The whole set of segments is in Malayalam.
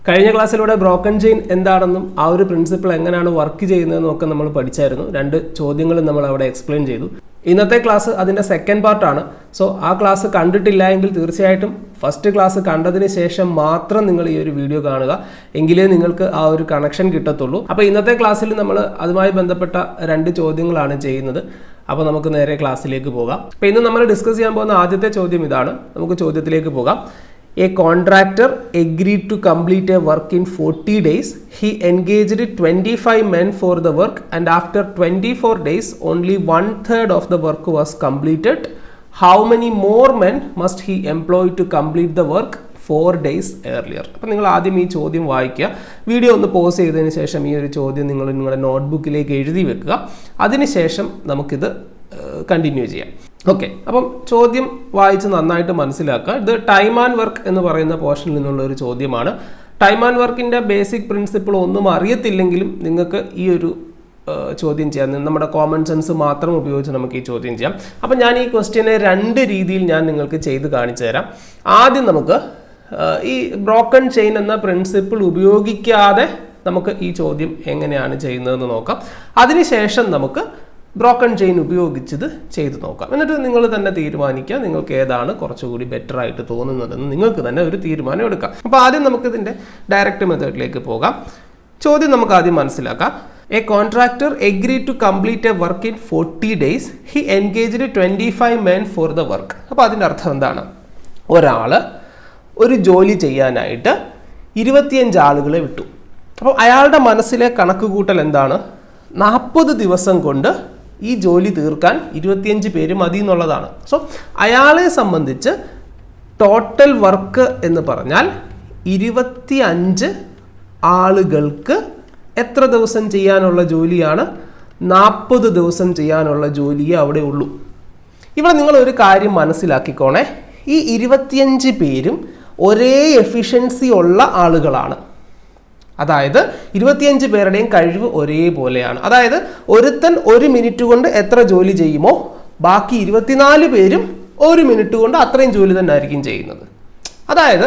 കഴിഞ്ഞ ക്ലാസ്സിലൂടെ ബ്രോക്കൺ ചെയിൻ എന്താണെന്നും ആ ഒരു പ്രിൻസിപ്പിൾ എങ്ങനെയാണ് വർക്ക് ചെയ്യുന്നതെന്നും ഒക്കെ നമ്മൾ പഠിച്ചായിരുന്നു. 2 ചോദ്യങ്ങളും നമ്മൾ അവിടെ എക്സ്പ്ലെയിൻ ചെയ്തു. ഇന്നത്തെ ക്ലാസ് അതിൻ്റെ സെക്കൻഡ് പാർട്ടാണ്. സോ ആ ക്ലാസ് കണ്ടിട്ടില്ല എങ്കിൽ തീർച്ചയായിട്ടും ഫസ്റ്റ് ക്ലാസ് കണ്ടതിന് ശേഷം മാത്രം നിങ്ങൾ ഈ ഒരു വീഡിയോ കാണുക, എങ്കിലേ നിങ്ങൾക്ക് ആ ഒരു കണക്ഷൻ കിട്ടത്തുള്ളൂ. അപ്പോൾ ഇന്നത്തെ ക്ലാസ്സിൽ നമ്മൾ അതുമായി ബന്ധപ്പെട്ട 2 ചോദ്യങ്ങളാണ് ചെയ്യുന്നത്. അപ്പോൾ നമുക്ക് നേരെ ക്ലാസ്സിലേക്ക് പോകാം. അപ്പോൾ ഇന്ന് നമ്മൾ ഡിസ്കസ് ചെയ്യാൻ പോകുന്ന ആദ്യത്തെ ചോദ്യം ഇതാണ്. നമുക്ക് ചോദ്യത്തിലേക്ക് പോകാം. A contractor agreed to complete a work in 40 days. He engaged 25 men for the work and after 24 days only 1/3 of the work was completed. How many more men must he employ to complete the work 4 days earlier? അപ്പോൾ നിങ്ങൾ ആദ്യം ഈ ചോദ്യം വായിക്കുക. വീഡിയോ ഒന്ന് പോസ് ചെയ്തതിന് ശേഷം ഈ ഒരു ചോദ്യം നിങ്ങൾ നിങ്ങളുടെ നോട്ട്ബുക്കിലേക്ക് എഴുതി വെക്കുക. അതിനുശേഷം നമുക്കിത് കണ്ടിന്യൂ ചെയ്യാം. ഓക്കെ, അപ്പം ചോദ്യം വായിച്ച് നന്നായിട്ട് മനസ്സിലാക്കുക. ഇത് ടൈം ആൻഡ് വർക്ക് എന്ന് പറയുന്ന പോർഷനിൽ നിന്നുള്ള ഒരു ചോദ്യമാണ്. ടൈം ആൻഡ് വർക്കിൻ്റെ ബേസിക് പ്രിൻസിപ്പിൾ ഒന്നും അറിയത്തില്ലെങ്കിലും നിങ്ങൾക്ക് ഈ ഒരു ചോദ്യം ചെയ്യാം. നമ്മുടെ കോമൺ സെൻസ് മാത്രം ഉപയോഗിച്ച് നമുക്ക് ഈ ചോദ്യം ചെയ്യാം. അപ്പം ഞാൻ ഈ ക്വസ്റ്റ്യനെ 2 രീതിയിൽ ഞാൻ നിങ്ങൾക്ക് ചെയ്ത് കാണിച്ചു തരാം. ആദ്യം നമുക്ക് ഈ ബ്രോക്കൺ ചെയിൻ എന്ന പ്രിൻസിപ്പിൾ ഉപയോഗിക്കാതെ നമുക്ക് ഈ ചോദ്യം എങ്ങനെയാണ് ചെയ്യുന്നതെന്ന് നോക്കാം. അതിനുശേഷം നമുക്ക് ബ്രോക്കൺ ചെയിൻ ഉപയോഗിച്ചത് ചെയ്ത് നോക്കാം. എന്നിട്ട് നിങ്ങൾ തന്നെ തീരുമാനിക്കുക നിങ്ങൾക്ക് ഏതാണ് കുറച്ചുകൂടി ബെറ്റർ ആയിട്ട് തോന്നുന്നതെന്ന് നിങ്ങൾക്ക് തന്നെ ഒരു തീരുമാനം എടുക്കാം. അപ്പോൾ ആദ്യം നമുക്കിതിൻ്റെ ഡയറക്റ്റ് മെത്തേഡിലേക്ക് പോകാം. ചോദ്യം നമുക്ക് ആദ്യം മനസ്സിലാക്കാം. A contractor agreed to complete a work in 40 days. He engaged 25 men for the work. അപ്പോൾ അതിൻ്റെ അർത്ഥം എന്താണ്? ഒരാൾ ഒരു ജോലി ചെയ്യാനായിട്ട് 25 ആളുകളെ വിട്ടു. അപ്പോൾ അയാളുടെ മനസ്സിലെ കണക്ക് കൂട്ടൽ എന്താണ്? 40 ദിവസം കൊണ്ട് ഈ ജോലി തീർക്കാൻ 25 പേര് മതി എന്നുള്ളതാണ്. സോ അയാളെ സംബന്ധിച്ച് ടോട്ടൽ വർക്ക് എന്ന് പറഞ്ഞാൽ 25 ആളുകൾക്ക് എത്ര ദിവസം ചെയ്യാനുള്ള ജോലിയാണ്? 40 ദിവസം ചെയ്യാനുള്ള ജോലിയേ അവിടെ ഉള്ളൂ. ഇവിടെ നിങ്ങൾ ഒരു കാര്യം മനസ്സിലാക്കിക്കോണേ, ഈ 25 പേരും ഒരേ എഫിഷ്യൻസി ഉള്ള ആളുകളാണ്. അതായത് 25 പേരുടെയും കഴിവ് ഒരേപോലെയാണ്. അതായത് ഒരുത്തൻ 1 മിനിറ്റ് കൊണ്ട് എത്ര ജോലി ചെയ്യുമോ ബാക്കി 24 പേരും 1 മിനിറ്റ് കൊണ്ട് അത്രയും ജോലി തന്നെ ആയിരിക്കും ചെയ്യുന്നത്. അതായത്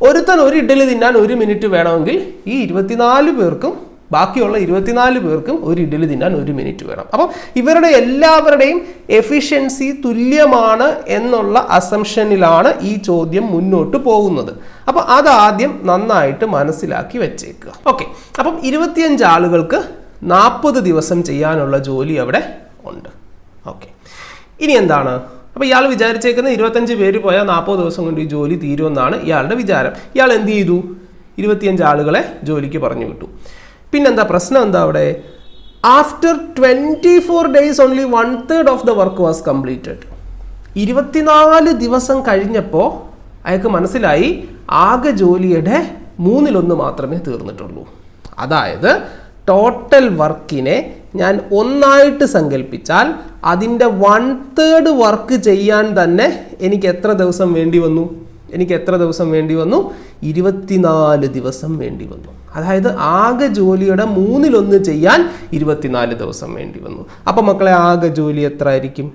ഒരുത്തൻ 1 ഇഡ്ഡലി തിന്നാൻ 1 മിനിറ്റ് വേണമെങ്കിൽ ഈ 24 പേർക്കും ബാക്കിയുള്ള 24 പേർക്കും 1 ഇഡ്ഡലി തിന്നാൻ 1 മിനിറ്റ് വേണം. അപ്പം ഇവരുടെ എല്ലാവരുടെയും എഫിഷ്യൻസി തുല്യമാണ് എന്നുള്ള അസംഷനിലാണ് ഈ ചോദ്യം മുന്നോട്ട് പോകുന്നത്. അപ്പോൾ അതാദ്യം നന്നായിട്ട് മനസ്സിലാക്കി വെച്ചേക്കുക. ഓക്കെ, അപ്പം 25 ആളുകൾക്ക് 40 ദിവസം ചെയ്യാനുള്ള ജോലി അവിടെ ഉണ്ട്. ഓക്കെ, ഇനി എന്താണ്? അപ്പോൾ ഇയാൾ വിചാരിച്ചേക്കുന്നത് 25 പേര് പോയാൽ 40 ദിവസം കൊണ്ട് ഈ ജോലി തീരുമെന്നാണ് ഇയാളുടെ വിചാരം. ഇയാൾ എന്ത് ചെയ്തു? 25 ആളുകളെ ജോലിക്ക് പറഞ്ഞു വിട്ടു. പിന്നെന്താ പ്രശ്നം? എന്താ അവിടെ? After 24 days only 1/3 of the work was completed. 24 ദിവസം കഴിഞ്ഞപ്പോൾ അയാൾക്ക് മനസ്സിലായി ആകെ ജോലിയുടെ 1/3 മാത്രമേ തീർന്നിട്ടുള്ളൂ. അതായത് ടോട്ടൽ വർക്കിനെ ഞാൻ ഒന്നായിട്ട് സങ്കല്പിച്ചാൽ അതിൻ്റെ 1/3 വർക്ക് ചെയ്യാൻ തന്നെ എനിക്ക് എത്ര ദിവസം വേണ്ടി വന്നു? 24 ദിവസം വേണ്ടി വന്നു. അതായത് ആകെ ജോലിയുടെ 1/3 ചെയ്യാൻ 24 ദിവസം വേണ്ടി വന്നു. അപ്പം മക്കളെ ആകെ ജോലി എത്ര ആയിരിക്കും?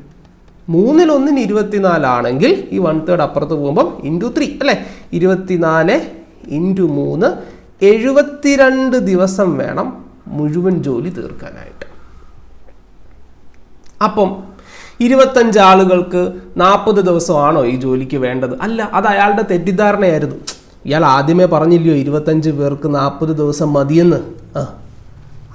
1/3 24 ആണെങ്കിൽ ഈ 1/3 അപ്പുറത്ത് പോകുമ്പം ഇൻറ്റു 3 അല്ലേ? 24 ഇൻറ്റു 3 72 ദിവസം വേണം മുഴുവൻ ജോലി തീർക്കാനായിട്ട്. അപ്പം 25 ആളുകൾക്ക് 40 ദിവസമാണോ ഈ ജോലിക്ക് വേണ്ടത്? അല്ല, അത് അയാളുടെ തെറ്റിദ്ധാരണയായിരുന്നു. ഇയാൾ ആദ്യമേ പറഞ്ഞില്ലയോ 25 പേർക്ക് 40 ദിവസം മതിയെന്ന്?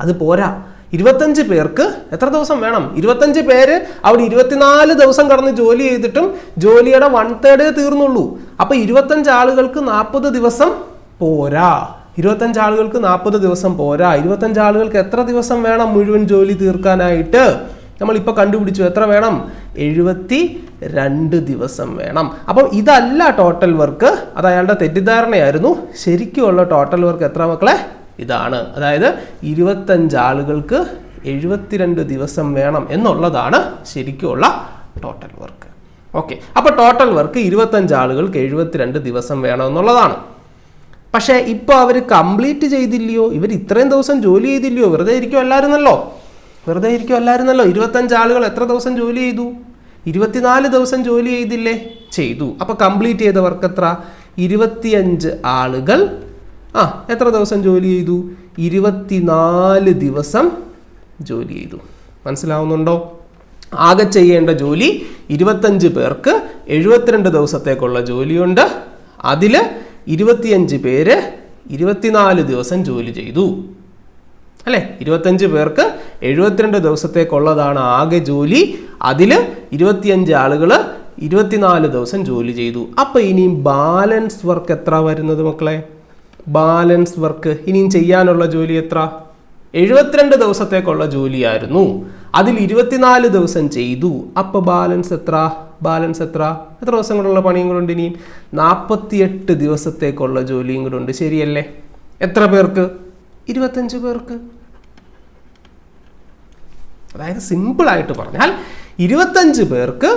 അത് പോരാ. 25 പേർക്ക് എത്ര ദിവസം വേണം? 25 പേര് അവിടെ 24 ദിവസം കടന്ന് ജോലി ചെയ്തിട്ടും ജോലിയുടെ 1/3 തീർന്നുള്ളൂ. അപ്പോൾ 25 ആളുകൾക്ക് 40 ദിവസം പോരാ. 25 ആളുകൾക്ക് 40 ദിവസം പോരാ. 25 ആളുകൾക്ക് എത്ര ദിവസം വേണം മുഴുവൻ ജോലി തീർക്കാനായിട്ട്? നമ്മളിപ്പോൾ കണ്ടുപിടിച്ചു. എത്ര വേണം? 72 ദിവസം വേണം. അപ്പം ഇതല്ല ടോട്ടൽ വർക്ക്, അത് അയാളുടെ തെറ്റിദ്ധാരണയായിരുന്നു. ശരിക്കുമുള്ള ടോട്ടൽ വർക്ക് എത്ര മക്കളെ? ഇതാണ്. അതായത് 25 ആളുകൾക്ക് 72 ദിവസം വേണം എന്നുള്ളതാണ് ശരിക്കുമുള്ള ടോട്ടൽ വർക്ക്. ഓക്കെ, അപ്പോൾ ടോട്ടൽ വർക്ക് 25 ആളുകൾക്ക് 72 ദിവസം വേണം എന്നുള്ളതാണ്. പക്ഷേ ഇപ്പോൾ അവർ കംപ്ലീറ്റ് ചെയ്തില്ലയോ? ഇവർ ഇത്രയും ദിവസം ജോലി ചെയ്തില്ലയോ? വെറുതെ ഇരിക്കുമല്ലായിരുന്നല്ലോ. 25 ആളുകൾ എത്ര ദിവസം ജോലി ചെയ്തു? 24 ദിവസം ജോലി ചെയ്തില്ലേ? ചെയ്തു. അപ്പോൾ കംപ്ലീറ്റ് ചെയ്ത വർക്ക് എത്ര? 25 ആളുകൾ എത്ര ദിവസം ജോലി ചെയ്തു? 24 ദിവസം ജോലി ചെയ്തു. മനസ്സിലാവുന്നുണ്ടോ? ആകെ ചെയ്യേണ്ട ജോലി 25 പേർക്ക് 72 ദിവസത്തേക്കുള്ള ജോലിയുണ്ട്. അതിൽ 25 പേര് 24 ദിവസം ജോലി ചെയ്തു അല്ലേ? 25 പേർക്ക് 72 ദിവസത്തേക്കുള്ളതാണ് ആകെ ജോലി. അതിൽ 25 ആളുകൾ 24 ദിവസം ജോലി ചെയ്തു. അപ്പോൾ ഇനിയും ബാലൻസ് വർക്ക് എത്ര വരുന്നത് മക്കളെ? ബാലൻസ് വർക്ക് ഇനിയും ചെയ്യാനുള്ള ജോലി എത്ര? 72 ദിവസത്തേക്കുള്ള ജോലിയായിരുന്നു, അതിൽ 24 ദിവസം ചെയ്തു. അപ്പോൾ ബാലൻസ് എത്ര? എത്ര ദിവസം കൊണ്ടുള്ള പണിയും കൂടെ ഉണ്ട്? ഇനിയും 48 ദിവസത്തേക്കുള്ള ജോലിയും കൂടെ ഉണ്ട്. ശരിയല്ലേ? എത്ര പേർക്ക്? 25 പേർക്ക്. അതായത് സിമ്പിളായിട്ട് പറഞ്ഞാൽ 25 പേർക്ക്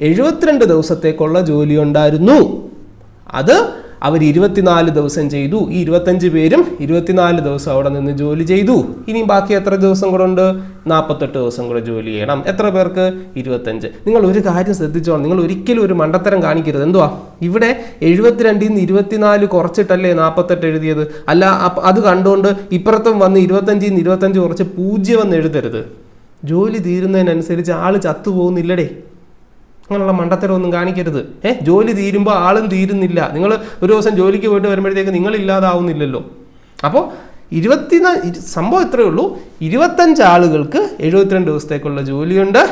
72 ദിവസത്തേക്കുള്ള ജോലി ഉണ്ടായിരുന്നു. അത് അവർ 24 ദിവസം ചെയ്തു. ഈ 25 പേരും 24 ദിവസം അവിടെ നിന്ന് ജോലി ചെയ്തു. ഇനി ബാക്കി എത്ര ദിവസം കൂടെ ഉണ്ട്? 48 ദിവസം കൂടെ ജോലി ചെയ്യണം. എത്ര പേർക്ക്? 25. നിങ്ങൾ ഒരു കാര്യം ശ്രദ്ധിച്ചോളാം, നിങ്ങൾ ഒരിക്കലും ഒരു മണ്ടത്തരം കാണിക്കരുത്. എന്തുവാ ഇവിടെ 72 ൽ 24 കുറച്ചിട്ടല്ലേ 48 എഴുതിയത്? അല്ല, അത് കണ്ടുകൊണ്ട് ഇപ്പുറത്തും വന്ന് 25 ൽ 25 കുറച്ച് 0 എന്ന് എഴുതരുത്. ജോലി തീരുന്നതിനനുസരിച്ച് ആള് ചത്തുപോകുന്നില്ലടേ. അങ്ങനെയുള്ള മണ്ടത്തരം ഒന്നും കാണിക്കരുത്. ജോലി തീരുമ്പോൾ ആളും തീരുന്നില്ല. നിങ്ങൾ ഒരു ദിവസം ജോലിക്ക് പോയിട്ട് വരുമ്പോഴത്തേക്ക് നിങ്ങളില്ലാതാവുന്നില്ലല്ലോ. അപ്പോൾ 24 സംഭവം ഇത്രയേ ഉള്ളൂ. 25 ആളുകൾക്ക് 72 ദിവസത്തേക്കുള്ള ജോലിയുണ്ട്.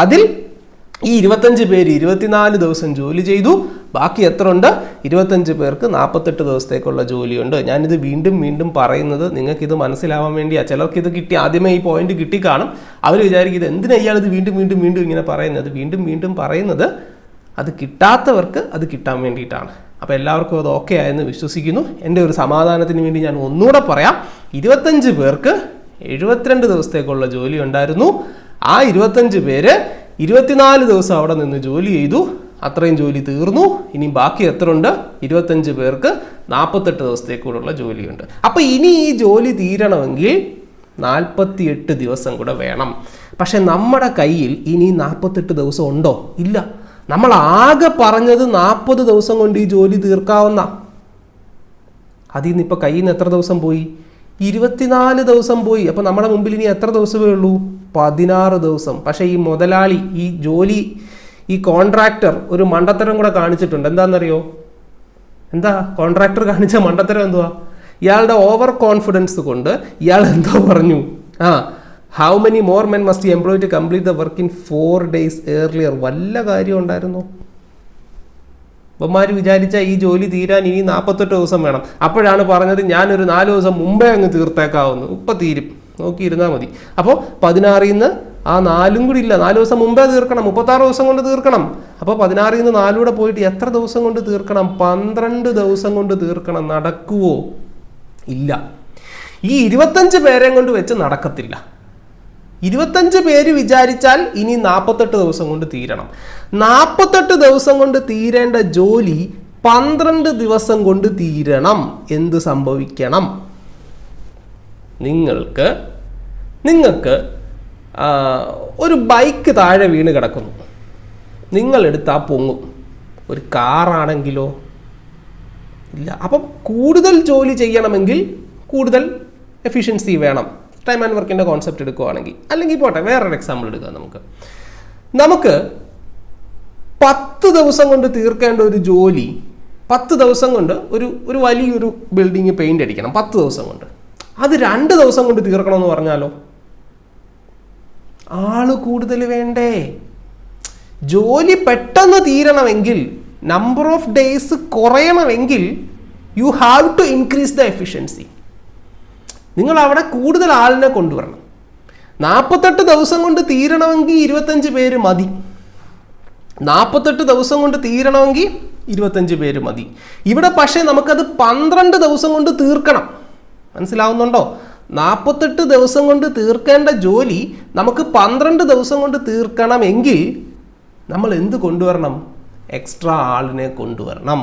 അതിൽ ഈ 25 പേര് 24 ദിവസം ജോലി ചെയ്തു. ബാക്കി എത്ര ഉണ്ട്? 25 പേർക്ക് 48 ദിവസത്തേക്കുള്ള ജോലിയുണ്ട്. ഞാനിത് വീണ്ടും വീണ്ടും പറയുന്നത് നിങ്ങൾക്കിത് മനസ്സിലാവാൻ വേണ്ടിയാണ്. ചിലർക്ക് ഇത് കിട്ടി, ആദ്യമേ ഈ പോയിന്റ് കിട്ടിക്കാണും. അവർ വിചാരിക്കും ഇത് എന്തിനാ ഇയാളിത് വീണ്ടും വീണ്ടും വീണ്ടും ഇങ്ങനെ പറയുന്നത്. വീണ്ടും വീണ്ടും പറയുന്നത് അത് കിട്ടാത്തവർക്ക് അത് കിട്ടാൻ വേണ്ടിയിട്ടാണ്. അപ്പോൾ എല്ലാവർക്കും അത് ഓക്കെ ആയെന്ന് വിശ്വസിക്കുന്നു. എൻ്റെ ഒരു സമാധാനത്തിന് വേണ്ടി ഞാൻ ഒന്നുകൂടെ പറയാം. 25 പേർക്ക് 72 ദിവസത്തേക്കുള്ള ജോലി ഉണ്ടായിരുന്നു. ആ 25 പേര് 24 ദിവസം അവിടെ നിന്ന് ജോലി ചെയ്തു. അത്രയും ജോലി തീർന്നു. ഇനി ബാക്കി എത്ര ഉണ്ട്? 25 പേർക്ക് 48 ദിവസത്തേക്കൂടുള്ള ജോലിയുണ്ട്. അപ്പോൾ ഇനി ഈ ജോലി തീരണമെങ്കിൽ 48 ദിവസം കൂടെ വേണം. പക്ഷെ നമ്മുടെ കയ്യിൽ ഇനി 48 ദിവസം ഉണ്ടോ? ഇല്ല. നമ്മൾ ആകെ പറഞ്ഞത് 40 ദിവസം കൊണ്ട് ഈ ജോലി തീർക്കാവുന്ന. അതിൽ നിന്ന് ഇപ്പോൾ കയ്യിൽ നിന്ന് എത്ര ദിവസം പോയി? 24 ദിവസം പോയി. അപ്പോൾ നമ്മുടെ മുമ്പിൽ ഇനി എത്ര ദിവസമേ ഉള്ളൂ? 16 ദിവസം. പക്ഷേ ഈ മുതലാളി, ഈ കോൺട്രാക്ടർ ഒരു മണ്ടത്തരം കൂടെ കാണിച്ചിട്ടുണ്ട്. എന്താണെന്നറിയോ? എന്താ കോൺട്രാക്ടർ കാണിച്ച മണ്ടത്തരം? എന്തുവാ? ഇയാളുടെ ഓവർ കോൺഫിഡൻസ് കൊണ്ട് ഇയാൾ എന്തോ പറഞ്ഞു, how many more men must you employ to complete the work in 4 days earlier. വല്ല കാര്യം ഉണ്ടായിരുന്നോ? അപ്പന്മാർ വിചാരിച്ച ഈ ജോലി തീരാൻ ഇനി 48 ദിവസം വേണം. അപ്പോഴാണ് പറഞ്ഞത് ഞാനൊരു 4 ദിവസം മുമ്പേ അങ്ങ് തീർത്തേക്കാവുന്നു, ഇപ്പം തീരും, നോക്കിയിരുന്നാൽ മതി. അപ്പോൾ 16 നിന്ന് ആ 4 കൂടി ഇല്ല, 4 ദിവസം മുമ്പേ തീർക്കണം, 36 ദിവസം കൊണ്ട് തീർക്കണം. അപ്പോൾ 16 നിന്ന് 4 കൂടെ പോയിട്ട് എത്ര ദിവസം കൊണ്ട് തീർക്കണം? 12 ദിവസം കൊണ്ട് തീർക്കണം. നടക്കുവോ? ഇല്ല. ഈ 25 പേരെയും കൊണ്ട് വെച്ച് നടക്കത്തില്ല. 25 പേര് വിചാരിച്ചാൽ ഇനി 48 ദിവസം കൊണ്ട് തീരണം. 48 ദിവസം കൊണ്ട് തീരേണ്ട ജോലി 12 ദിവസം കൊണ്ട് തീരണം. എന്ത് സംഭവിക്കണം? നിങ്ങൾക്ക് ഒരു ബൈക്ക് താഴെ വീണ് കിടക്കുന്നു, നിങ്ങളെടുത്ത് ആ പൊങ്ങും. ഒരു കാറാണെങ്കിലോ? ഇല്ല. അപ്പം കൂടുതൽ ജോലി ചെയ്യണമെങ്കിൽ കൂടുതൽ എഫിഷ്യൻസി വേണം. ടൈം ആൻഡ് വർക്കിൻ്റെ കോൺസെപ്റ്റ് എടുക്കുകയാണെങ്കിൽ. അല്ലെങ്കിൽ പോട്ടെ, വേറൊരു എക്സാമ്പിൾ എടുക്കുക. നമുക്ക് 10 ദിവസം കൊണ്ട് തീർക്കേണ്ട ഒരു ജോലി 10 ദിവസം കൊണ്ട് ഒരു വലിയൊരു ബിൽഡിങ് പെയിന്റ് അടിക്കണം 10 ദിവസം കൊണ്ട്. അത് 2 ദിവസം കൊണ്ട് തീർക്കണമെന്ന് പറഞ്ഞാലോ? ആള് കൂടുതൽ വേണ്ടേ? ജോലി പെട്ടെന്ന് തീരണമെങ്കിൽ, നമ്പർ ഓഫ് ഡേയ്സ് കുറയണമെങ്കിൽ you have to increase the efficiency. നിങ്ങൾ അവിടെ കൂടുതൽ ആളിനെ കൊണ്ടുവരണം. 48 ദിവസം കൊണ്ട് തീരണമെങ്കിൽ 25 പേര് മതി. 48 ദിവസം കൊണ്ട് തീരണമെങ്കിൽ 25 പേര് മതി. ഇവിടെ പക്ഷേ നമുക്കത് 12 ദിവസം കൊണ്ട് തീർക്കണം. മനസ്സിലാവുന്നുണ്ടോ? 48 ദിവസം കൊണ്ട് തീർക്കേണ്ട ജോലി നമുക്ക് 12 ദിവസം കൊണ്ട് തീർക്കണമെങ്കിൽ നമ്മൾ എന്ത് കൊണ്ടുവരണം? എക്സ്ട്രാ ആളിനെ കൊണ്ടുവരണം.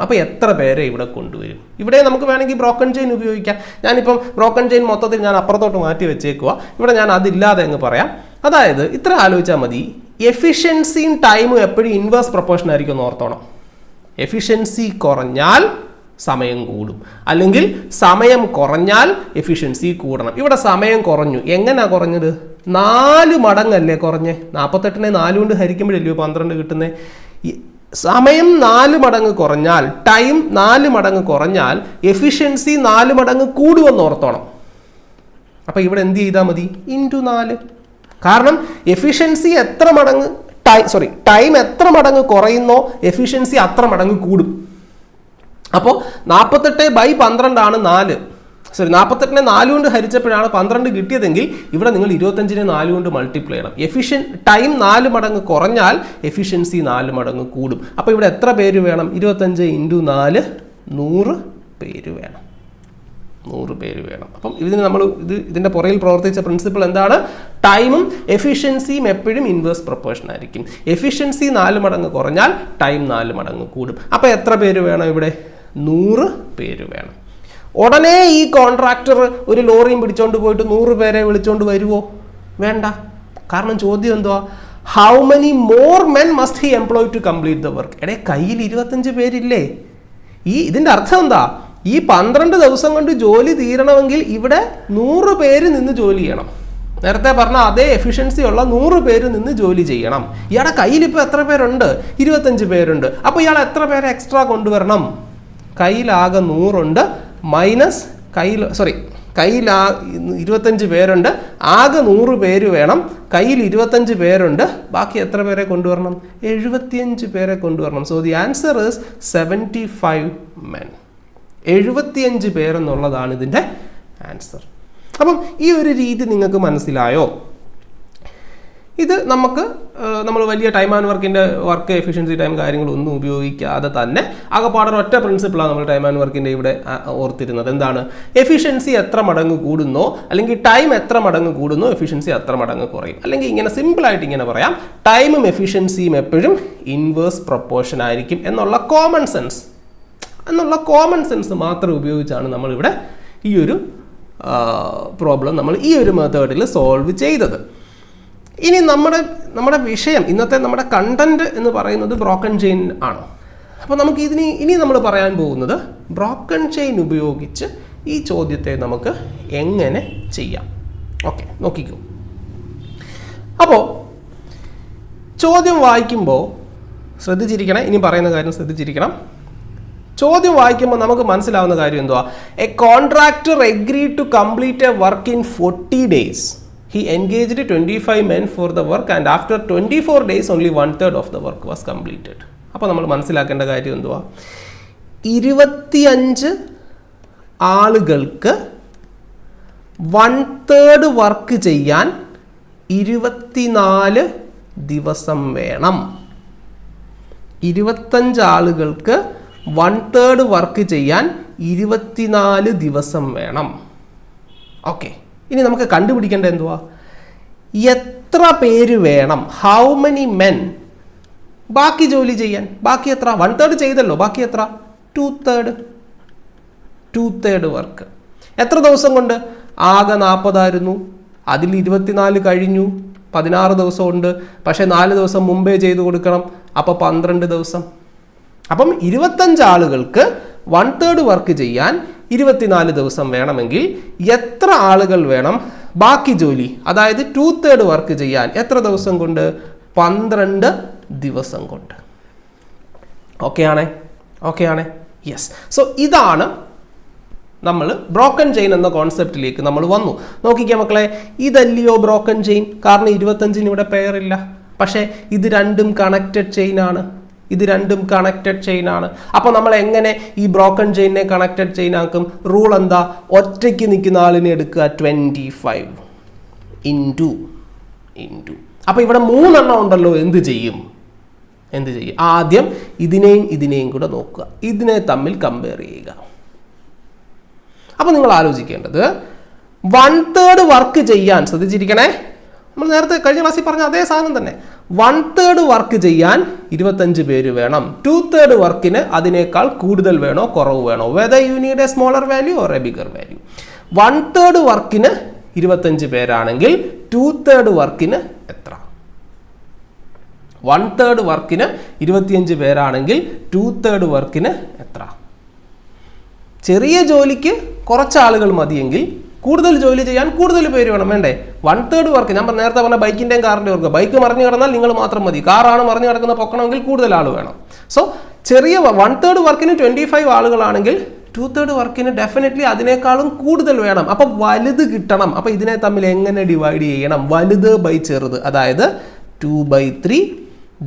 അപ്പോൾ എത്ര പേരെ ഇവിടെ കൊണ്ടുവരും? ഇവിടെ നമുക്ക് വേണമെങ്കിൽ ബ്രോക്കൺ ചെയിൻ ഉപയോഗിക്കാം. ഞാനിപ്പം ബ്രോക്കൺ ചെയിൻ മൊത്തത്തിൽ ഞാൻ അപ്പുറത്തോട്ട് മാറ്റി വെച്ചേക്കുക. ഇവിടെ ഞാൻ അതില്ലാതെ അങ്ങ് പറയാം. അതായത് ഇത്ര ആലോചിച്ചാൽ മതി. എഫിഷ്യൻസിയും ടൈമും എപ്പോഴും ഇൻവേഴ്സ് പ്രൊപ്പോർഷൻ ആയിരിക്കും എന്ന് ഓർത്തോണം. എഫിഷ്യൻസി കുറഞ്ഞാൽ സമയം കൂടും. അല്ലെങ്കിൽ സമയം കുറഞ്ഞാൽ എഫിഷ്യൻസി കൂടണം. ഇവിടെ സമയം കുറഞ്ഞു. എങ്ങനെയാണ് കുറഞ്ഞത്? 4 മടങ്ങല്ലേ കുറഞ്ഞേ? 48നെ 4 കൊണ്ട് ഹരിക്കുമ്പോഴല്ലയോ 12 കിട്ടുന്നത്. സമയം 4 മടങ്ങ് കുറഞ്ഞാൽ, ടൈം 4 മടങ്ങ് കുറഞ്ഞാൽ എഫിഷ്യൻസി 4 മടങ്ങ് കൂടുമെന്ന് ഓർത്തോണം. അപ്പം ഇവിടെ എന്ത് ചെയ്താൽ മതി? ഇൻറ്റു 4. കാരണം എഫിഷ്യൻസി എത്ര മടങ്ങ് ടൈം എത്ര മടങ്ങ് കുറയുന്നോ എഫിഷ്യൻസി അത്ര മടങ്ങ് കൂടും. അപ്പോൾ 48/12 ആണ് 4. 48നെ 4 കൊണ്ട് ഹരിച്ചപ്പോഴാണ് 12 കിട്ടിയതെങ്കിൽ ഇവിടെ നിങ്ങൾ 25നെ 4 കൊണ്ട് മൾട്ടിപ്ലൈ ചെയ്യണം. ടൈം 4 മടങ്ങ് കുറഞ്ഞാൽ എഫിഷ്യൻസി 4 മടങ്ങ് കൂടും. അപ്പോൾ ഇവിടെ എത്ര പേര് വേണം? 25 × 4 100 പേര് വേണം. 100 പേര് വേണം. അപ്പം ഇതിൻ്റെ പുറകിൽ പ്രവർത്തിച്ച പ്രിൻസിപ്പിൾ എന്താണ്? ടൈമും എഫിഷ്യൻസിയും എപ്പോഴും ഇൻവേഴ്സ് പ്രൊപ്പോർഷൻ ആയിരിക്കും. എഫിഷ്യൻസി 4 മടങ്ങ് കുറഞ്ഞാൽ ടൈം 4 മടങ്ങ് കൂടും. അപ്പോൾ എത്ര പേര് വേണം ഇവിടെ? 100 പേര് വേണം. ഉടനെ ഈ കോൺട്രാക്ടർ ഒരു ലോറിയും പിടിച്ചോണ്ട് പോയിട്ട് 100 പേരെ വിളിച്ചോണ്ട് വരുമോ? വേണ്ട. കാരണം ചോദ്യം എന്തുവാ? How many more men must he employ to complete the work? എടേ, കയ്യിൽ 25 പേരില്ലേ? ഇതിൻ്റെ അർത്ഥം എന്താ? ഈ 12 ദിവസം കൊണ്ട് ജോലി തീരണമെങ്കിൽ ഇവിടെ 100 പേര് നിന്ന് ജോലി ചെയ്യണം. നേരത്തെ പറഞ്ഞ അതേ എഫിഷ്യൻസി ഉള്ള 100 പേര് നിന്ന് ജോലി ചെയ്യണം. ഇയാളുടെ കയ്യിൽ ഇപ്പോൾ എത്ര പേരുണ്ട്? 25 പേരുണ്ട്. അപ്പോൾ ഇയാൾ എത്ര പേരെ എക്സ്ട്രാ കൊണ്ടുവരണം? കയ്യിലാകെ 100 ഉണ്ട്, മൈനസ് കയ്യിൽ 25 പേരുണ്ട്, ആകെ 100 പേര് വേണം. കയ്യിൽ 25 പേരുണ്ട്, ബാക്കി എത്ര പേരെ കൊണ്ടുവരണം? 75 പേരെ കൊണ്ടുവരണം. So the answer is 75 men. 75 പേരെന്നുള്ളതാണ് ഇതിൻ്റെ ആൻസർ. അപ്പം ഈ ഒരു രീതി നിങ്ങൾക്ക് മനസ്സിലായോ? ഇത് നമ്മൾ വലിയ time and work efficiency time കാര്യങ്ങളൊന്നും ഉപയോഗിക്കാതെ തന്നെ ആകെപ്പാടെ ഒറ്റ പ്രിൻസിപ്പിളാണ് നമ്മൾ ടൈം ആൻഡ് വർക്കിൻ്റെ ഇവിടെ ഓർത്തിരുന്നത്. എന്താണ്? എഫിഷ്യൻസി എത്ര മടങ്ങ് കൂടുന്നോ അല്ലെങ്കിൽ ടൈം എത്ര മടങ്ങ് കൂടുന്നോ എഫിഷ്യൻസി അത്ര മടങ്ങ് കുറയും. അല്ലെങ്കിൽ ഇങ്ങനെ സിമ്പിളായിട്ട് ഇങ്ങനെ പറയാം, ടൈമും എഫിഷ്യൻസിയും എപ്പോഴും ഇൻവേഴ്സ് പ്രൊപ്പോർഷൻ ആയിരിക്കും എന്നുള്ള കോമൺ സെൻസ് മാത്രം ഉപയോഗിച്ചാണ് നമ്മളിവിടെ ഈ ഒരു പ്രോബ്ലം നമ്മൾ ഈ ഒരു മെത്തേഡിൽ സോൾവ് ചെയ്തത്. ഇനി നമ്മുടെ വിഷയം, ഇന്നത്തെ നമ്മുടെ കണ്ടന്റ് എന്ന് പറയുന്നത് ബ്രോക്കൺ ചെയിൻ ആണ്. അപ്പോൾ നമുക്ക് ഇനി നമ്മൾ പറയാൻ പോകുന്നത് ബ്രോക്കൺ ചെയിൻ ഉപയോഗിച്ച് ഈ ചോദ്യത്തെ നമുക്ക് എങ്ങനെ ചെയ്യാം. ഓക്കെ, നോക്കിക്കോ. അപ്പോൾ ചോദ്യം വായിക്കുമ്പോൾ ശ്രദ്ധിച്ചിരിക്കണം. ഇനി പറയുന്ന കാര്യം ശ്രദ്ധിച്ചിരിക്കണം. ചോദ്യം വായിക്കുമ്പോൾ നമുക്ക് മനസ്സിലാവുന്ന കാര്യം എന്തുവാ? A contractor agreed to complete a work in 40 days. He engaged 25 men for the work and after 24 days only 1/3 of the work was completed. അപ്പോൾ നമ്മൾ മനസ്സിലാക്കേണ്ട കാര്യം എന്തുവാ? 25 ആളുകൾക്ക് 1/3 വർക്ക് ചെയ്യാൻ 24 ദിവസം വേണം. 25 ആളുകൾക്ക് 1/3 വർക്ക് ചെയ്യാൻ 24 ദിവസം വേണം. ഓക്കെ, ഇനി നമുക്ക് കണ്ടുപിടിക്കേണ്ട എന്തുവാ? എത്ര പേര് വേണം? ഹൗ മെനി മെൻ ബാക്കി ജോലി ചെയ്യാൻ? ബാക്കി എത്ര? 1/3 ചെയ്തല്ലോ, ബാക്കി എത്ര? 2/3 വർക്ക്. എത്ര ദിവസം കൊണ്ട്? ആകെ 40 ആയിരുന്നു, അതിൽ 24 കഴിഞ്ഞു, 16 ദിവസം ഉണ്ട്. പക്ഷേ 4 ദിവസം മുമ്പേ ചെയ്തു കൊടുക്കണം, അപ്പോൾ 12 ദിവസം. അപ്പം 25 ആളുകൾക്ക് 1/3 വർക്ക് ചെയ്യാൻ 24 ദിവസം വേണമെങ്കിൽ എത്ര ആളുകൾ വേണം ബാക്കി ജോലി, അതായത് 2/3 വർക്ക് ചെയ്യാൻ എത്ര ദിവസം കൊണ്ട്? 12 ദിവസം കൊണ്ട്. ഓക്കെ ആണേ? യെസ്. സോ ഇതാണ് നമ്മൾ ബ്രോക്കൺ ചെയിൻ എന്ന കോൺസെപ്റ്റിലേക്ക് നമ്മൾ വന്നു. നോക്കിക്കേ മക്കളെ, ഇതല്ലയോ ബ്രോക്കൺ ചെയിൻ? കാരണം 25 ഇവിടെ പെയറില്ല, പക്ഷേ ഇത് രണ്ടും കണക്റ്റഡ് ചെയിൻ ആണ്. അപ്പോൾ നമ്മൾ എങ്ങനെ ഈ ബ്രോക്കൺ ചെയിനെ കണക്റ്റഡ് ചെയിൻ ആക്കും? റൂൾ എന്താ? ഒറ്റയ്ക്ക് നിൽക്കുന്ന ആളിനെ എടുക്കുക, 25 ഇൻറ്റു. അപ്പോൾ ഇവിടെ 3 എണ്ണം ഉണ്ടല്ലോ, എന്ത് ചെയ്യും? ആദ്യം ഇതിനെയും കൂടെ നോക്കുക, ഇതിനെ തമ്മിൽ കമ്പയർ ചെയ്യുക. അപ്പോൾ നിങ്ങൾ ആലോചിക്കേണ്ടത് 1/3 വർക്ക് ചെയ്യാൻ, ശ്രദ്ധിച്ചിരിക്കണേ, നമ്മൾ നേരത്തെ കഴിഞ്ഞ ക്ലാസ്സിൽ പറഞ്ഞ അതേ സാധനം തന്നെ. 1/3 വർക്ക് ചെയ്യാൻ 25 പേര് വേണം. 2/3 വർക്കിന് അതിനേക്കാൾ കൂടുതൽ വേണോ കുറവ് വേണോ? Whether you need A smaller value or A bigger value. 1/3 വർക്കിന് 25 പേരാണെങ്കിൽ 2/3 വർക്കിന് എത്ര? 1/3 വർക്കിന് 25 പേരാണെങ്കിൽ 2/3 വർക്കിന് എത്ര? ചെറിയ ജോലിക്ക് കുറച്ച് ആളുകൾ മതിയെങ്കിൽ കൂടുതൽ ജോലി ചെയ്യാൻ കൂടുതൽ പേര് വേണം, വേണ്ടേ? 1/3 വർക്ക്, ഞാൻ നേരത്തെ പറഞ്ഞ ബൈക്കിൻ്റെയും കാറിൻ്റെ വർക്ക്. ബൈക്ക് മറിഞ്ഞു കിടന്നാൽ നിങ്ങൾ മാത്രം മതി, കാറാണ് മറിഞ്ഞു കിടക്കുന്ന പൊക്കണമെങ്കിൽ കൂടുതൽ ആൾ വേണം. സോ ചെറിയ 1/3 വർക്കിന് 25 ആളുകളാണെങ്കിൽ 2/3 വർക്കിന് ഡെഫിനറ്റ്ലി അതിനേക്കാളും കൂടുതൽ വേണം. അപ്പം വലുത് കിട്ടണം. അപ്പം ഇതിനെ തമ്മിൽ എങ്ങനെ ഡിവൈഡ് ചെയ്യണം? വലുത് ബൈ ചെറുത്, അതായത് 2/3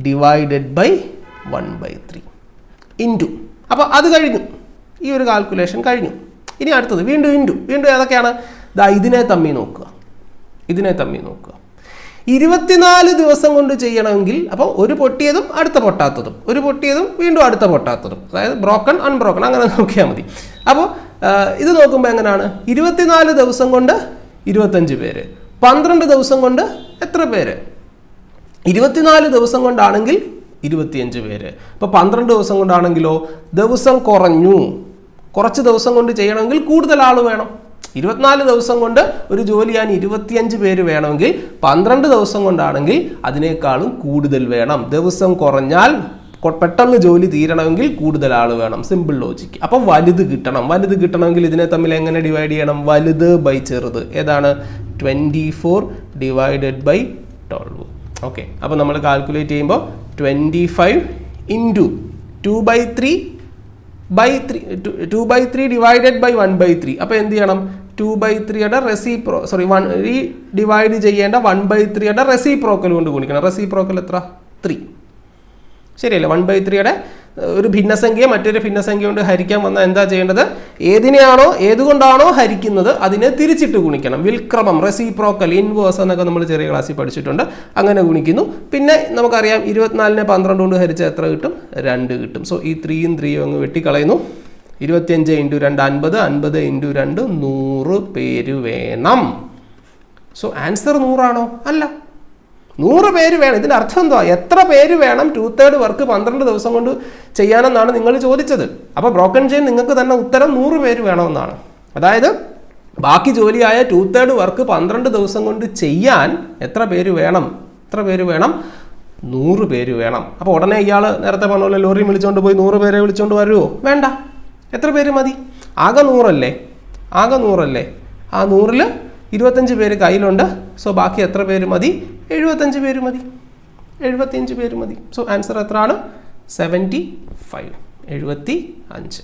ഡിവൈഡഡ് ബൈ 1/3 ഇൻറ്റു. അപ്പോൾ അത് കഴിഞ്ഞു, ഈ ഒരു കാൽക്കുലേഷൻ കഴിഞ്ഞു. ഇനി അടുത്തത് വീണ്ടും ഇൻറ്റു. വീണ്ടും ഏതൊക്കെയാണ്? ഇതിനെ തമ്മിൽ നോക്കുക, ഇതിനെ തമ്മിൽ നോക്കുക. 24 ദിവസം കൊണ്ട് ചെയ്യണമെങ്കിൽ അപ്പോൾ ഒരു പൊട്ടിയതും അടുത്ത പൊട്ടാത്തതും, ഒരു പൊട്ടിയതും വീണ്ടും അടുത്ത പൊട്ടാത്തതും, അതായത് ബ്രോക്കൺ അൺബ്രോക്കൺ, അങ്ങനെ നോക്കിയാൽ മതി. അപ്പോൾ ഇത് നോക്കുമ്പോൾ എങ്ങനെയാണ്? 24 ദിവസം കൊണ്ട് 25 പേര്, 12 ദിവസം കൊണ്ട് എത്ര പേര്? 24 ദിവസം കൊണ്ടാണെങ്കിൽ 25 പേര്. അപ്പോൾ 12 ദിവസം കൊണ്ടാണെങ്കിലോ ദിവസം കുറഞ്ഞു. കുറച്ച് ദിവസം കൊണ്ട് ചെയ്യണമെങ്കിൽ കൂടുതൽ ആൾ വേണം. 24 ദിവസം കൊണ്ട് ഒരു ജോലി ചെയ്യാൻ 25 പേര് വേണമെങ്കിൽ 12 ദിവസം കൊണ്ടാണെങ്കിൽ അതിനേക്കാളും കൂടുതൽ വേണം. ദിവസം കുറഞ്ഞാൽ പെട്ടെന്ന് ജോലി തീരണമെങ്കിൽ കൂടുതൽ ആൾ വേണം. Simple logic. അപ്പം വലുത് കിട്ടണം. വലുത് കിട്ടണമെങ്കിൽ ഇതിനെ തമ്മിൽ എങ്ങനെ ഡിവൈഡ് ചെയ്യണം? വലുത് ബൈ ചെറുത്. ഏതാണ്? 24 ഡിവൈഡഡ് ബൈ 12. ഓക്കെ, അപ്പോൾ നമ്മൾ കാൽക്കുലേറ്റ് ചെയ്യുമ്പോൾ 25 ഇൻറ്റു 2/3 ഡിവൈഡഡ് ബൈ 1/3. അപ്പോൾ എന്ത് ചെയ്യണം? 2/3യുടെ ഈ ഡിവൈഡ് ചെയ്യേണ്ട 1/3യുടെ റെസിപ്രോക്കൽ കൊണ്ട് ഗുണിക്കണം. റെസിപ്രോക്കൽ എത്ര? 3. ശരിയല്ലേ? 1/3യുടെ ഒരു ഭിന്നസംഖ്യ മറ്റൊരു ഭിന്നസംഖ്യ കൊണ്ട് ഹരിക്കാൻ വന്നാൽ എന്താ ചെയ്യേണ്ടത്? ഏതിനെയാണോ ഏതുകൊണ്ടാണോ ഹരിക്കുന്നത് അതിനെ തിരിച്ചിട്ട് ഗുണിക്കണം. വിൽക്രമം, റെസിപ്രോക്കൽ, ഇൻവേഴ്സ് എന്നൊക്കെ നമ്മൾ ചെറിയ ക്ലാസ്സിൽ പഠിച്ചിട്ടുണ്ട്. അങ്ങനെ ഗുണിക്കുന്നു. പിന്നെ നമുക്കറിയാം 24നെ 12 കൊണ്ട് ഹരിച്ചാൽ എത്ര കിട്ടും? 2 കിട്ടും. സോ ഈ 3യും 3യും അങ്ങ് വെട്ടിക്കളയുന്നു. 25 ഇൻറ്റു 2 50, 50 ഇൻറ്റു 2 100 പേര് വേണം. സോ ആൻസർ 100 ആണോ? അല്ല, 100 പേര് വേണം. ഇതിൻ്റെ അർത്ഥം എന്തുവാ? എത്ര പേര് വേണം 2/3 വർക്ക് 12 ദിവസം കൊണ്ട് ചെയ്യാനെന്നാണ് നിങ്ങൾ ചോദിച്ചത്. അപ്പോൾ ബ്രോക്കൺ ചെയിൻ നിങ്ങൾക്ക് തന്നെ ഉത്തരം 100 പേര് വേണമെന്നാണ്. അതായത് ബാക്കി ജോലിയായ 2/3 വർക്ക് 12 ദിവസം കൊണ്ട് ചെയ്യാൻ എത്ര പേര് വേണം? എത്ര പേര് വേണം? 100 പേര് വേണം. അപ്പോൾ ഉടനെ ഇയാൾ നേരത്തെ പറഞ്ഞ പോലെ ലോറി വിളിച്ചുകൊണ്ട് പോയി 100 പേരെ വിളിച്ചുകൊണ്ട് വരുമോ? വേണ്ട. എത്ര പേര് മതി? ആകെ 100 അല്ലേ? ആകെ 100 അല്ലേ? ആ 100ൽ 25 പേര് കയ്യിലുണ്ട്. സോ ബാക്കി എത്ര പേര് മതി? 75 പേര് മതി. 75 പേര് മതി. സോ ആൻസർ എത്രയാണ്? 75. 75.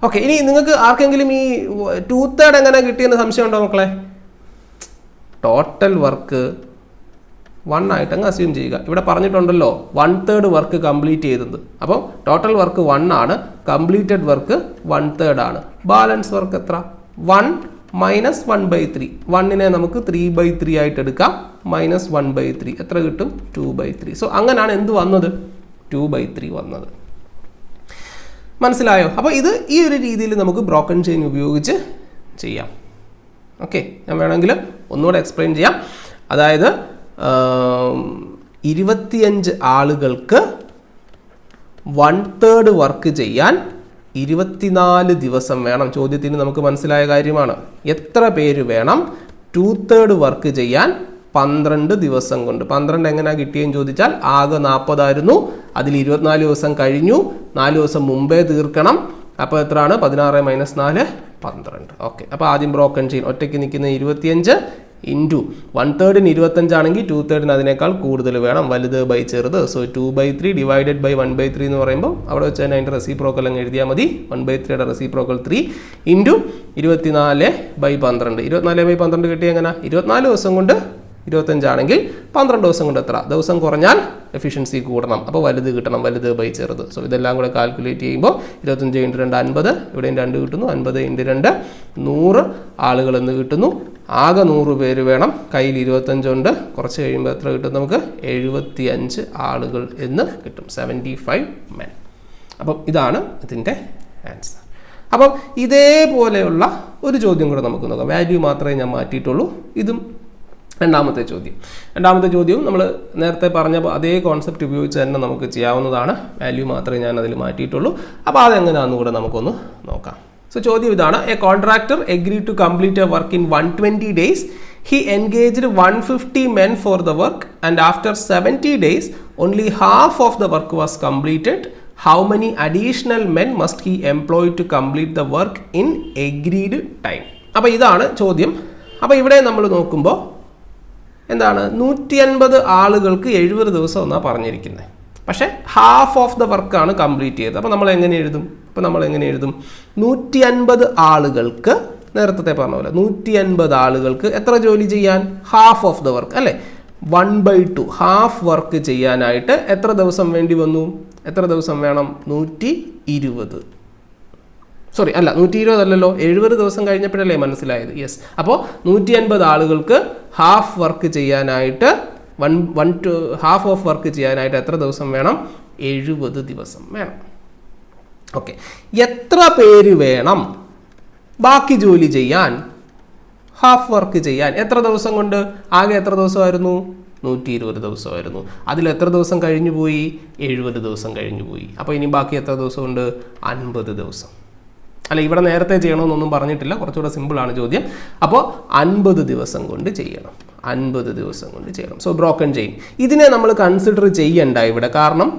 ഓക്കെ, ഇനി നിങ്ങൾക്ക് ആർക്കെങ്കിലും ഈ 2/3 എങ്ങനെ കിട്ടിയെന്ന് സംശയമുണ്ടോ മക്കളെ? ടോട്ടൽ വർക്ക് 1 ആയിട്ടങ്ങ് അസ്യൂം ചെയ്യുക. ഇവിടെ പറഞ്ഞിട്ടുണ്ടല്ലോ 1/3 വർക്ക് കംപ്ലീറ്റ് ചെയ്തത്. അപ്പോൾ ടോട്ടൽ വർക്ക് 1 ആണ്, കംപ്ലീറ്റഡ് വർക്ക് 1/3 ആണ്. ബാലൻസ് വർക്ക് എത്ര? 1 മൈനസ് 1/3. 1നെ നമുക്ക് 3/3 ആയിട്ട് എടുക്കാം. മൈനസ് 1/3 എത്ര കിട്ടും? 2/3. സോ അങ്ങനെയാണ് എന്ത് വന്നത്? 2/3 വന്നത്. മനസ്സിലായോ? അപ്പോൾ ഇത് ഈ ഒരു രീതിയിൽ നമുക്ക് ബ്രോക്കൺ ചെയിൻ ഉപയോഗിച്ച് ചെയ്യാം. ഓക്കെ, ഞാൻ വേണമെങ്കിൽ ഒന്നുകൂടെ എക്സ്പ്ലെയിൻ ചെയ്യാം. അതായത് 25 ആളുകൾക്ക് 1/3 വർക്ക് ചെയ്യാൻ 24 ദിവസം വേണം. ചോദ്യത്തിന് നമുക്ക് മനസ്സിലായ കാര്യമാണ്. എത്ര പേര് വേണം 2/3 വർക്ക് ചെയ്യാൻ 12 ദിവസം കൊണ്ട്? 12 എങ്ങനെയാണ് കിട്ടിയെന്ന് ചോദിച്ചാൽ ആകെ 40 ആയിരുന്നു. അതിൽ 24 ദിവസം കഴിഞ്ഞു, 4 ദിവസം മുമ്പേ തീർക്കണം. അപ്പോൾ എത്രയാണ്? 16 മൈനസ് 4 12. ഓക്കെ, അപ്പോൾ ആദ്യം ബ്രോക്കൺ ചെയിൻ ഒറ്റയ്ക്ക് നിൽക്കുന്ന 25 ഇൻറ്റു 1/3 25 ആണെങ്കിൽ 2/3 അതിനേക്കാൾ കൂടുതൽ വേണം. വലുത് ബൈ ചെറുത്. സോ 2/3 ഡിവൈഡഡ് ബൈ 1/3 എന്ന് പറയുമ്പോൾ അവിടെ വെച്ച് തന്നെ അതിൻ്റെ റെസിപ്രോക്കൽ അങ്ങ് എഴുതിയാൽ മതി. 1/3യുടെ റെസിപ്രോക്കൽ 3 ഇൻറ്റു 24/12. 24/12 കിട്ടിയ എങ്ങനെ? 24 ദിവസം കൊണ്ട് 25 ആണെങ്കിൽ 12 ദിവസം കൊണ്ട് എത്ര? ദിവസം കുറഞ്ഞാൽ എഫിഷ്യൻസി കൂടണം. അപ്പോൾ വലുത് കിട്ടണം. വലുത് ബൈ ചെറുത്. സോ ഇതെല്ലാം കൂടെ കാൽക്കുലേറ്റ് ചെയ്യുമ്പോൾ 25 ഇൻറ്റു 2 50, ഇവിടെയും 2 കിട്ടുന്നു. 50 ഇൻറ്റു 2 100 ആളുകളെന്ന് കിട്ടുന്നു. ആകെ 100 പേര് വേണം. കയ്യിൽ 25 ഉണ്ട്. കുറച്ച് കഴിയുമ്പോൾ എത്ര കിട്ടും? നമുക്ക് 75 ആളുകൾ എന്ന് കിട്ടും. 75 men. അപ്പം ഇതാണ് ഇതിൻ്റെ ആൻസർ. അപ്പം ഇതേപോലെയുള്ള ഒരു ചോദ്യം കൂടെ നമുക്ക് നോക്കാം. വാല്യൂ മാത്രമേ ഞാൻ മാറ്റിയിട്ടുള്ളൂ. ഇതും രണ്ടാമത്തെ ചോദ്യവും നമ്മൾ നേരത്തെ പറഞ്ഞ അതേ കോൺസെപ്റ്റ് ഉപയോഗിച്ച് തന്നെ നമുക്ക് ചെയ്യാവുന്നതാണ്. വാല്യൂ മാത്രമേ ഞാൻ അതിൽ മാറ്റിയിട്ടുള്ളൂ. അപ്പോൾ അതെങ്ങനെയാണെന്ന് കൂടെ നമുക്കൊന്ന് നോക്കാം. സോ ചോദ്യം ഇതാണ്. A contractor agreed to complete a work in 120 days. He engaged 150 men for the work and after 70 days only half of the work was completed. How many additional men must he employ to complete the work in agreed time. അപ്പോൾ ഇതാണ് ചോദ്യം. അപ്പോൾ ഇവിടെ നമ്മൾ നോക്കുമ്പോൾ എന്താണ് 150 ആളുകൾക്ക് 70 ദിവസം എന്നാണ് പറഞ്ഞിരിക്കുന്നത്. പക്ഷേ ഹാഫ് ഓഫ് ദ വർക്കാണ് കംപ്ലീറ്റ് ചെയ്തത്. അപ്പോൾ നമ്മൾ എങ്ങനെ എഴുതും? 150 ആളുകൾക്ക്, നേരത്തെ പറഞ്ഞ പോലെ 150 ആളുകൾക്ക് എത്ര ജോലി ചെയ്യാൻ? ഹാഫ് ഓഫ് ദ വർക്ക് അല്ലേ, 1/2 ഹാഫ് വർക്ക് ചെയ്യാനായിട്ട് എത്ര ദിവസം വേണ്ടി വന്നു? എത്ര ദിവസം വേണം? 120. സോറി അല്ല, 120 അല്ലല്ലോ, 70 ദിവസം കഴിഞ്ഞപ്പോഴല്ലേ മനസ്സിലായത്. യെസ്. അപ്പോൾ 150 ആളുകൾക്ക് ഹാഫ് വർക്ക് ചെയ്യാനായിട്ട് ഹാഫ് ഓഫ് വർക്ക് ചെയ്യാനായിട്ട് എത്ര ദിവസം വേണം? 70 ദിവസം വേണം. ഓക്കെ. എത്ര പേര് വേണം ബാക്കി ജോലി ചെയ്യാൻ, ഹാഫ് വർക്ക് ചെയ്യാൻ? എത്ര ദിവസം കൊണ്ട്? ആകെ എത്ര ദിവസമായിരുന്നു? 120 ദിവസമായിരുന്നു. അതിൽ എത്ര ദിവസം കഴിഞ്ഞു പോയി? 70 ദിവസം കഴിഞ്ഞു പോയി. അപ്പോൾ ഇനി ബാക്കി എത്ര ദിവസമുണ്ട്? 50 ദിവസം. അല്ല, ഇവിടെ നേരത്തെ ചെയ്യണമെന്നൊന്നും പറഞ്ഞിട്ടില്ല, കുറച്ചുകൂടെ സിമ്പിളാണ് ചോദ്യം. അപ്പോൾ 50 ദിവസം കൊണ്ട് ചെയ്യണം. 50 ദിവസം കൊണ്ട് ചെയ്യണം. സോ ബ്രോക്കൺ ചെയിൻ ഇതിനെ നമ്മൾ കൺസിഡർ ചെയ്യണ്ട ഇവിടെ. കാരണം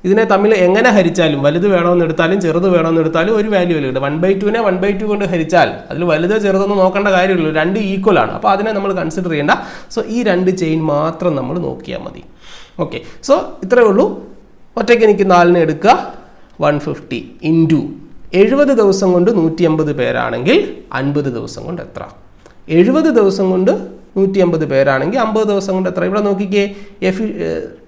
ഇതിനെ തമ്മിൽ എങ്ങനെ ഹരിച്ചാലും, വലുത് വേണമെന്ന് എടുത്താലും ചെറുത് വേണമെന്ന് എടുത്താലും ഒരു വാല്യൂ അല്ല ഇവിടെ. 1/2നെ 1/2 കൊണ്ട് ഹരിച്ചാൽ അതിൽ വലുത് ചെറുതൊന്നും നോക്കേണ്ട കാര്യമില്ലല്ലോ, 2 ഈക്വൽ ആണ്. അപ്പോൾ അതിനെ നമ്മൾ കൺസിഡർ ചെയ്യേണ്ട. സോ ഈ 2 ചെയിൻ മാത്രം നമ്മൾ നോക്കിയാൽ മതി. ഓക്കെ. സോ ഇത്രയേ ഉള്ളൂ. ഒറ്റയ്ക്ക് എനിക്ക് 4നെ എടുക്കുക. 150 ഇൻറ്റു 70 ദിവസം കൊണ്ട് 150 പേരാണെങ്കിൽ 50 ദിവസം കൊണ്ട് എത്ര? 70 ദിവസം കൊണ്ട് 150 പേരാണെങ്കിൽ 50 ദിവസം കൊണ്ട് എത്ര? ഇവിടെ നോക്കിക്കേ,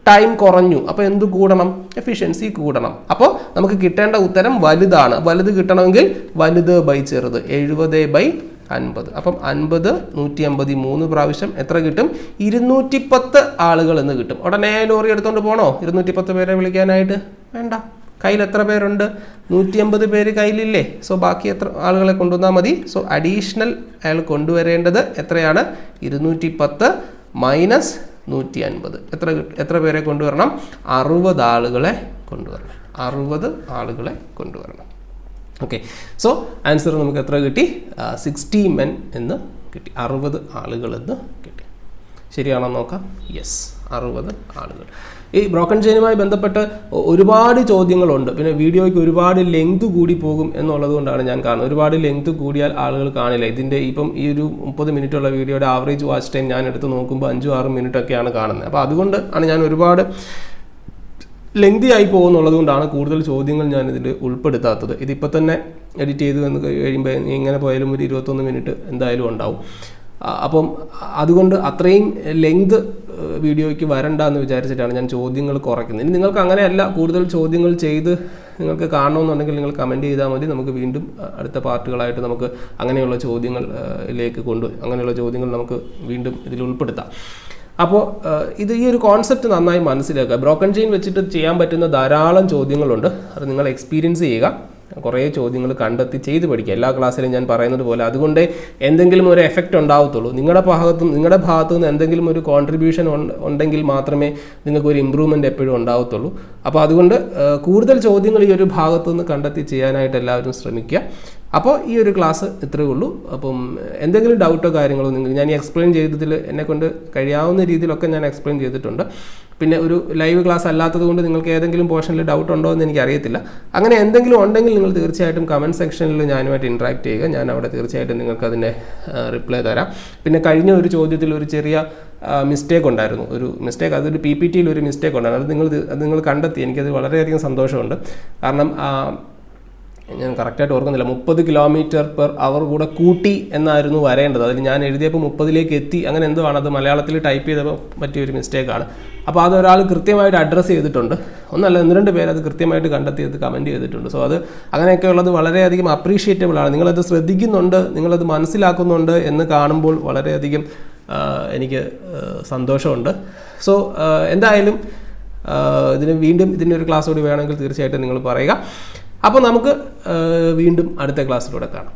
ടൈം കുറഞ്ഞു. അപ്പോൾ എന്ത് കൂടണം? എഫിഷ്യൻസി കൂടണം. അപ്പോൾ നമുക്ക് കിട്ടേണ്ട ഉത്തരം വലുതാണ്. വലുത് കിട്ടണമെങ്കിൽ വലുത് ബൈ ചെറുത്, 70/50. അപ്പം 50 150 3 പ്രാവശ്യം എത്ര കിട്ടും? 210 ആളുകൾ എന്ന് കിട്ടും. ഉടനെ ലോറി എടുത്തുകൊണ്ട് പോകണോ 210 പേരെ വിളിക്കാനായിട്ട്? വേണ്ട. കയ്യിൽ എത്ര പേരുണ്ട്? 150 പേര് കയ്യിലില്ലേ? സോ ബാക്കി എത്ര ആളുകളെ കൊണ്ടുവന്നാൽ മതി. സോ അഡീഷണൽ അയാൾ കൊണ്ടുവരേണ്ടത് എത്രയാണ്? 210 മൈനസ് 150. എത്ര പേരെ കൊണ്ടുവരണം? 60 ആളുകളെ കൊണ്ടുവരണം. 60 ആളുകളെ കൊണ്ടുവരണം. ഓക്കെ. സോ ആൻസർ നമുക്ക് എത്ര കിട്ടി? 60 മെൻ എന്ന് കിട്ടി. 60 ആളുകൾ എന്ന് കിട്ടി. ശരിയാണോ നോക്കാം? യെസ്, 60 ആളുകൾ. ഈ ബ്രോക്കൺ ചെയിനുമായി ബന്ധപ്പെട്ട് ഒരുപാട് ചോദ്യങ്ങളുണ്ട്. പിന്നെ വീഡിയോയ്ക്ക് ഒരുപാട് ലെങ്ത് കൂടി പോകും എന്നുള്ളത് കൊണ്ടാണ് ഞാൻ കാണുന്നത്. ഒരുപാട് ലെങ്ത് കൂടിയാൽ ആളുകൾ കാണില്ല. ഇതിൻ്റെ ഇപ്പം ഈ ഒരു 30 മിനിറ്റുള്ള വീഡിയോയുടെ ആവറേജ് വാച്ച് ടൈം ഞാൻ എടുത്ത് നോക്കുമ്പോൾ 5-6 മിനിറ്റൊക്കെയാണ് കാണുന്നത്. അപ്പോൾ അതുകൊണ്ട് ആണ് ഞാൻ ഒരുപാട് ലെങ്തി ആയി പോകുന്നുള്ളത് കൊണ്ടാണ് കൂടുതൽ ചോദ്യങ്ങൾ ഞാൻ ഇതിൽ ഉൾപ്പെടുത്താത്തത്. ഇതിപ്പോൾ തന്നെ എഡിറ്റ് ചെയ്ത് വന്ന് കഴിയുമ്പോൾ എങ്ങനെ പോയാലും ഒരു 21 മിനിറ്റ് എന്തായാലും ഉണ്ടാവും. അപ്പം അതുകൊണ്ട് അത്രയും ലെങ്ത് വീഡിയോയ്ക്ക് വരണ്ട എന്ന് വിചാരിച്ചിട്ടാണ് ഞാൻ ചോദ്യങ്ങൾ കുറയ്ക്കുന്നത്. ഇനി നിങ്ങൾക്ക് അങ്ങനെയല്ല, കൂടുതൽ ചോദ്യങ്ങൾ ചെയ്ത് നിങ്ങൾക്ക് കാണണമെന്നുണ്ടെങ്കിൽ നിങ്ങൾ കമൻറ്റ് ചെയ്താൽ മതി. നമുക്ക് വീണ്ടും അടുത്ത പാർട്ടുകളായിട്ട് നമുക്ക് അങ്ങനെയുള്ള ചോദ്യങ്ങളിലേക്ക് അങ്ങനെയുള്ള ചോദ്യങ്ങൾ നമുക്ക് വീണ്ടും ഇതിൽ ഉൾപ്പെടുത്താം. അപ്പോൾ ഈ ഒരു കോൺസെപ്റ്റ് നന്നായി മനസ്സിലാക്കുക. ബ്രോക്കൺ ചെയിൻ വെച്ചിട്ട് ചെയ്യാൻ പറ്റുന്ന ധാരാളം ചോദ്യങ്ങളുണ്ട്. അത് നിങ്ങൾ എക്സ്പീരിയൻസ് ചെയ്യുക. കുറേ ചോദ്യങ്ങൾ കണ്ടെത്തി ചെയ്ത് പഠിക്കുക. എല്ലാ ക്ലാസ്സിലും ഞാൻ പറയുന്നത് പോലെ. അതുകൊണ്ട് എന്തെങ്കിലും ഒരു എഫക്റ്റ് ഉണ്ടാവത്തുള്ളൂ. നിങ്ങളുടെ ഭാഗത്തു നിന്ന് എന്തെങ്കിലും ഒരു കോൺട്രിബ്യൂഷൻ ഉണ്ടെങ്കിൽ മാത്രമേ നിങ്ങൾക്ക് ഒരു ഇമ്പ്രൂവ്മെൻറ്റ് എപ്പോഴും ഉണ്ടാവത്തുള്ളൂ. അപ്പോൾ അതുകൊണ്ട് കൂടുതൽ ചോദ്യങ്ങൾ ഈ ഒരു ഭാഗത്തു നിന്ന് കണ്ടെത്തി ചെയ്യാനായിട്ട് എല്ലാവരും ശ്രമിക്കുക. അപ്പോൾ ഈ ഒരു ക്ലാസ് ഇത്രയേ ഉള്ളൂ. അപ്പം എന്തെങ്കിലും ഡൗട്ടോ കാര്യങ്ങളോ ഞാൻ ഈ എക്സ്പ്ലെയിൻ ചെയ്തതിൽ എന്നെക്കൊണ്ട് കഴിയാവുന്ന രീതിയിലൊക്കെ ഞാൻ എക്സ്പ്ലെയിൻ ചെയ്തിട്ടുണ്ട്. പിന്നെ ഒരു ലൈവ് ക്ലാസ് അല്ലാത്തത് കൊണ്ട് നിങ്ങൾക്ക് ഏതെങ്കിലും പോർഷനിൽ ഡൗട്ട് ഉണ്ടോ എന്ന് എനിക്കറിയത്തില്ല. അങ്ങനെ എന്തെങ്കിലും ഉണ്ടെങ്കിൽ നിങ്ങൾ തീർച്ചയായിട്ടും കമൻറ്റ് സെക്ഷനിൽ ഞാനുമായിട്ട് ഇൻട്രാക്ട് ചെയ്യുക. ഞാൻ അവിടെ തീർച്ചയായിട്ടും നിങ്ങൾക്ക് അതിൻ്റെ റിപ്ലൈ തരാം. പിന്നെ കഴിഞ്ഞ ഒരു ചോദ്യത്തിൽ ഒരു ചെറിയ മിസ്റ്റേക്ക് ഉണ്ടായിരുന്നു. അതൊരു PPTയിൽ ഒരു മിസ്റ്റേക്ക് ഉണ്ടായിരുന്നു. അത് നിങ്ങൾ കണ്ടെത്തി. എനിക്കത് വളരെയധികം സന്തോഷമുണ്ട്. കാരണം ഞാൻ കറക്റ്റായിട്ട് ഓർക്കുന്നില്ല, 30 km/h കൂടെ കൂട്ടി എന്നായിരുന്നു വരേണ്ടത്. അതിൽ ഞാൻ എഴുതിയപ്പോൾ 30ലേക്ക് എത്തി, അങ്ങനെ എന്തോ ആണ്. അത് മലയാളത്തിൽ ടൈപ്പ് ചെയ്തപ്പോൾ പറ്റിയൊരു മിസ്റ്റേക്കാണ്. അപ്പോൾ അതൊരാൾ കൃത്യമായിട്ട് അഡ്രസ്സ് ചെയ്തിട്ടുണ്ട്. ഒന്നല്ല 1-2 പേര് അത് കൃത്യമായിട്ട് കണ്ടെത്തിയത് കമൻറ്റ് ചെയ്തിട്ടുണ്ട്. സോ അത് അങ്ങനെയൊക്കെ ഉള്ളത് വളരെയധികം അപ്രീഷിയേറ്റബിൾ ആണ്. നിങ്ങളത് ശ്രദ്ധിക്കുന്നുണ്ട്, നിങ്ങളത് മനസ്സിലാക്കുന്നുണ്ട് എന്ന് കാണുമ്പോൾ വളരെയധികം എനിക്ക് സന്തോഷമുണ്ട്. സോ എന്തായാലും ഇതിനൊരു ക്ലാസ് കൂടി വേണമെങ്കിൽ തീർച്ചയായിട്ടും നിങ്ങൾ പറയുക. അപ്പോൾ നമുക്ക് വീണ്ടും അടുത്ത ക്ലാസ്സിലൂടെ കാണാം.